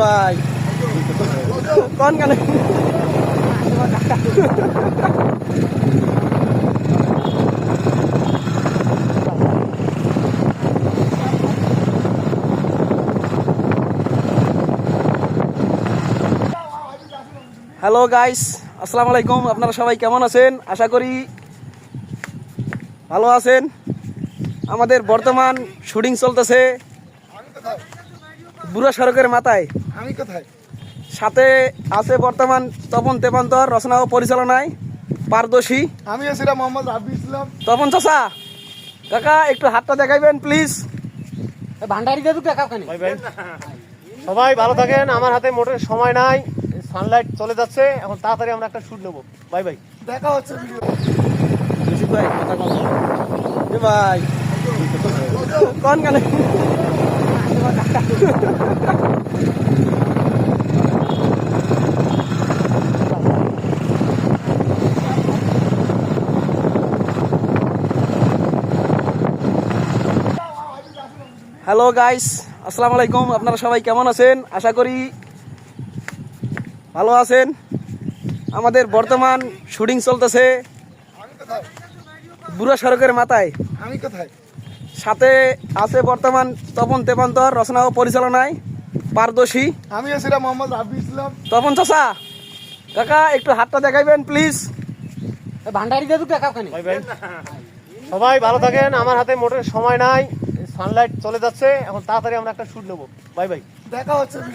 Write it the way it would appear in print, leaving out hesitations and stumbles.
ভাই কোন গানে হ্যালো গাইস, আসসালামু আলাইকুম। আপনারা সবাই কেমন আছেন? আশা করি ভালো আছেন। আমাদের বর্তমান শুটিং চলতেছে বুড়া সড়কের মাথায়। আমি কোথায়? সাথে আছে বর্তমান তপন তেপান্তর, রচনা ও পরিচালনায় পারদর্শী আমি ছিলাম মোহাম্মদ রাব্বি ইসলাম। তপন চাচা, কাকা একটু হাতটা দেখাইবেন প্লিজ। ভান্ডারি দিয়ে টাকা কেন? সবাই ভালো থাকেন। আমার হাতে মোটের সময় নাই, সানলাইট চলে যাচ্ছে, এখন তাড়াতাড়ি আমরা একটা শুট নেবো। Bye bye. দেখা হচ্ছে ভিডিও। ভাই কথা কন ভাই কোন গানে হ্যালো গাইস, আসসালামু আলাইকুম। আপনারা সবাই কেমন আছেন? আশা করি ভালো আছেন। আমাদের বর্তমান শুটিং চলতেছে বুড়া সড়কের মাথায়। আমি কোথায়? সাথে আছে বর্তমান তপন তেপান্তর, রচনা ও পরিচালনায় পারদর্শী আমি ছিলাম মোহাম্মদ রাব্বি ইসলাম। তপন চাচা, কাকা একটু হাতটা দেখাইবেন প্লিজ। ভান্ডারি দিয়ে টাকা কেন? Bye bye. সবাই ভালো থাকেন। আমার হাতে মোটের সময় নাই, সানলাইট চলে যাচ্ছে, এখন তাড়াতাড়ি আমরা একটা শুট নেবো। Bye bye. দেখা হচ্ছে ভিডিও।